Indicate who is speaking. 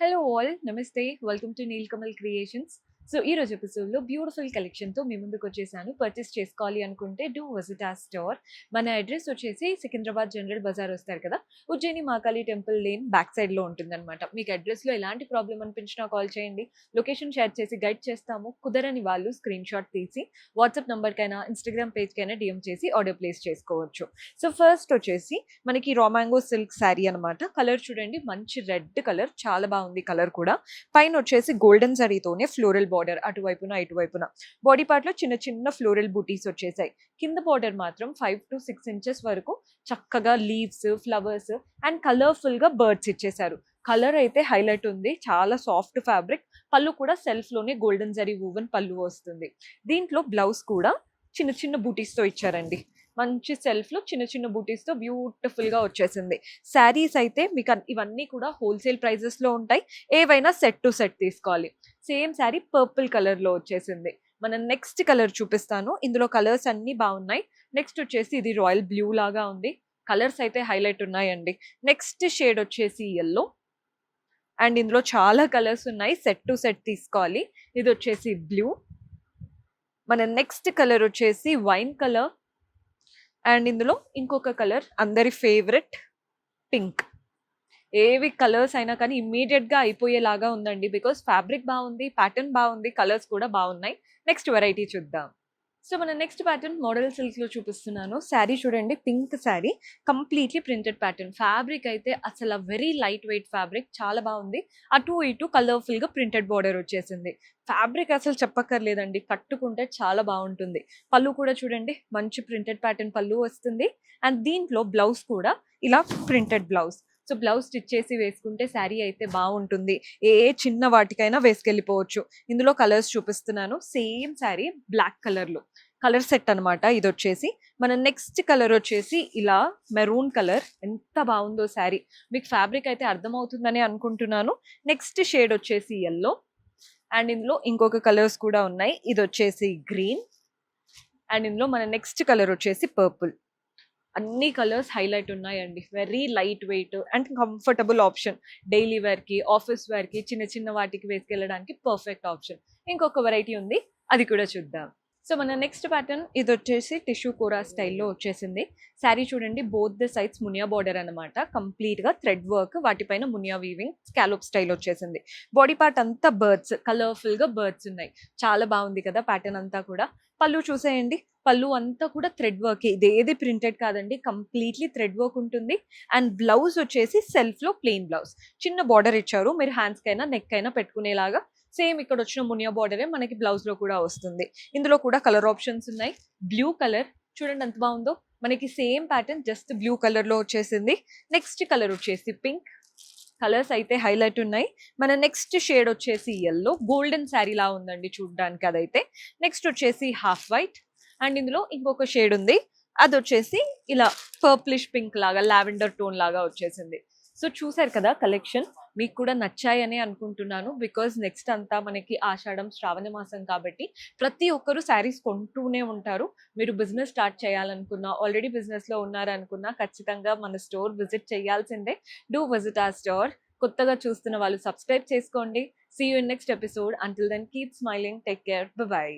Speaker 1: Hello all నమస్తే welcome to Nilkamal creations. So ఈ రోజు ఎపిసోడ్లో బ్యూటిఫుల్ కలెక్షన్తో మీ ముందుకు వచ్చేసాను. పర్చేస్ చేసుకోవాలి అనుకుంటే డూ విజిట్ ఆ స్టోర్. మన అడ్రస్ వచ్చేసి సికింద్రాబాద్ జనరల్ బజార్ వస్తారు కదా, Ujjaini Mahakali temple lane back సైడ్లో ఉంటుందన్నమాట. మీకు అడ్రస్లో ఎలాంటి ప్రాబ్లం అనిపించినా కాల్ చేయండి, లొకేషన్ షేర్ చేసి గైడ్ చేస్తాము. కుదరని వాళ్ళు స్క్రీన్ షాట్ తీసి వాట్సాప్ నెంబర్కైనా ఇన్స్టాగ్రామ్ పేజ్కైనా డిఎం చేసి ఆర్డర్ ప్లేస్ చేసుకోవచ్చు. సో ఫస్ట్ వచ్చేసి మనకి రా మ్యాంగో సిల్క్ శారీ అనమాట. కలర్ చూడండి, మంచి రెడ్ కలర్, చాలా బాగుంది కలర్ కూడా. పైన వచ్చేసి గోల్డెన్ జరీతోనే ఫ్లోరల్ బార్డర్, అటువైపున ఇటువైపున బాడీ పార్ట్ లో చిన్న చిన్న ఫ్లోరల్ బూటీస్ వచ్చేసాయి. కింద బార్డర్ మాత్రం 5 to 6 inches వరకు చక్కగా లీవ్స్, ఫ్లవర్స్ అండ్ కలర్ఫుల్ గా బర్డ్స్ ఇచ్చేసారు. కలర్ అయితే హైలైట్ ఉంది, చాలా సాఫ్ట్ ఫ్యాబ్రిక్. పళ్ళు కూడా సెల్ఫ్ లోనే గోల్డెన్ జరీ వూవెన్ పళ్ళు వస్తుంది. దీంట్లో బ్లౌజ్ కూడా చిన్న చిన్న బూటీస్ తో ఇచ్చారండి. మంచి సెల్ఫ్ లో చిన్న చిన్న బూటీస్ తో బ్యూటిఫుల్ గా వచ్చేసింది. శారీస్ అయితే మీకు ఇవన్నీ కూడా హోల్సేల్ ప్రైజెస్ లో ఉంటాయి. ఏవైనా సెట్ టు సెట్ తీసుకోవాలి. సేమ్ శారీ పర్పుల్ కలర్ లో వచ్చేసింది. మనం నెక్స్ట్ కలర్ చూపిస్తాను. ఇందులో కలర్స్ అన్ని బాగున్నాయి. నెక్స్ట్ వచ్చేసి ఇది రాయల్ బ్లూ లాగా ఉంది. కలర్స్ అయితే హైలైట్ ఉన్నాయండి. నెక్స్ట్ షేడ్ వచ్చేసి ఎల్లో అండ్ ఇందులో చాలా కలర్స్ ఉన్నాయి. సెట్ టు సెట్ తీసుకోవాలి. ఇది వచ్చేసి బ్లూ. మన నెక్స్ట్ కలర్ వచ్చేసి వైన్ కలర్ అండ్ ఇందులో ఇంకొక కలర్ అందరి ఫేవరెట్ పింక్. ఏవి కలర్స్ అయినా కానీ ఇమ్మీడియట్ గా అయిపోయేలాగా ఉందండి, బికాస్ ఫ్యాబ్రిక్ బాగుంది, ప్యాటర్న్ బాగుంది, కలర్స్ కూడా బాగున్నాయి. నెక్స్ట్ వెరైటీ చూద్దాం. సో మన నెక్స్ట్ ప్యాటర్న్ మోడల్ సిల్క్ లో చూపిస్తున్నాను. శారీ చూడండి, pink sari, completely printed pattern. Fabric అయితే అసలు వెరీ లైట్ వెయిట్ ఫ్యాబ్రిక్, చాలా బాగుంది. అటు ఇటు కలర్ఫుల్ గా ప్రింటెడ్ బార్డర్ వచ్చేసింది. ఫ్యాబ్రిక్ అసలు చెప్పక్కర్లేదండి, కట్టుకుంటే చాలా బాగుంటుంది. పళ్ళు కూడా చూడండి, మంచి ప్రింటెడ్ ప్యాటర్న్ పళ్ళు వస్తుంది. అండ్ దీంట్లో బ్లౌజ్ కూడా ఇలా printed blouse. So blouse stitch చేసి వేసుకుంటే శారీ అయితే బాగుంటుంది. ఏ చిన్న వాటికైనా వేసుకెళ్ళిపోవచ్చు. ఇందులో కలర్స్ చూపిస్తున్నాను. సేమ్ శారీ బ్లాక్ కలర్ లో కలర్ సెట్ అనమాట. ఇది వచ్చేసి మన నెక్స్ట్ కలర్ వచ్చేసి ఇలా మెరూన్ కలర్. ఎంత బాగుందో శారీ, మీకు ఫ్యాబ్రిక్ అయితే అర్థమవుతుందని అనుకుంటున్నాను. నెక్స్ట్ షేడ్ వచ్చేసి ఎల్లో అండ్ ఇందులో ఇంకొక కలర్స్ కూడా ఉన్నాయి. ఇది వచ్చేసి గ్రీన్ అండ్ ఇందులో మన నెక్స్ట్ కలర్ వచ్చేసి పర్పుల్. అన్ని కలర్స్ హైలైట్ ఉన్నాయండి. Very light weight and comfortable option. Daily వేర్కి, ఆఫీస్ వేర్కి, చిన్న చిన్న వాటికి వేసుకెళ్ళడానికి పర్ఫెక్ట్ ఆప్షన్. ఇంకొక వెరైటీ ఉంది, అది కూడా చూద్దాం. సో మన నెక్స్ట్ ప్యాటర్న్ ఇది వచ్చేసి టిష్యూ కోరా స్టైల్లో వచ్చేసింది. శారీ చూడండి, both the sides Muniya border అనమాట. కంప్లీట్ గా థ్రెడ్ వర్క్, వాటిపైన మునియా వీవింగ్ స్కాలోప్ స్టైల్ వచ్చేసింది. బాడీ పార్ట్ అంతా బర్డ్స్, కలర్ఫుల్ గా బర్డ్స్ ఉన్నాయి. చాలా బాగుంది కదా ప్యాటర్న్ అంతా కూడా. పళ్ళు చూసేయండి, పళ్ళు అంతా కూడా థ్రెడ్ వర్క్. ఇదేది ప్రింటెడ్ కాదండి, కంప్లీట్లీ థ్రెడ్ వర్క్ ఉంటుంది. అండ్ బ్లౌజ్ వచ్చేసి సెల్ఫ్ లో ప్లెయిన్ బ్లౌజ్, చిన్న బార్డర్ ఇచ్చారు. మీరు హ్యాండ్స్ కైనా నెక్ కైనా పెట్టుకునేలాగా. సేమ్ ఇక్కడ వచ్చిన మునియా బార్డరే మనకి బ్లౌజ్ లో కూడా వస్తుంది. ఇందులో కూడా కలర్ ఆప్షన్స్ ఉన్నాయి. బ్లూ కలర్ చూడండి ఎంత బాగుందో, మనకి same pattern just blue colour లో వచ్చేసింది. నెక్స్ట్ కలర్ వచ్చేసి పింక్. కలర్స్ అయితే హైలైట్ ఉన్నాయి. మన నెక్స్ట్ షేడ్ వచ్చేసి ఎల్లో, గోల్డెన్ శారీ లా ఉందండి చూడడానికి అదైతే. నెక్స్ట్ వచ్చేసి హాఫ్ వైట్ అండ్ ఇందులో ఇంకొక షేడ్ ఉంది, అది వచ్చేసి ఇలా పర్ప్లిష్ పింక్ లాగా, లావెండర్ టోన్ లాగా వచ్చేసింది. సో చూసారు కదా కలెక్షన్, మీకు కూడా నచ్చాయని అనుకుంటున్నాను. బికాజ్ నెక్స్ట్ అంతా మనకి ఆషాఢం, శ్రావణ మాసం కాబట్టి ప్రతి ఒక్కరు శారీస్ కొంటూనే ఉంటారు. మీరు బిజినెస్ స్టార్ట్ చేయాలనుకున్నా, ఆల్రెడీ బిజినెస్ లో ఉన్నారనుకున్నా ఖచ్చితంగా మన స్టోర్ విజిట్ చేయాల్సిందే. Do visit our store. కొత్తగా చూస్తున్న వాళ్ళు సబ్స్క్రైబ్ చేసుకోండి. See you in next episode. Until then keep smiling, take care, by.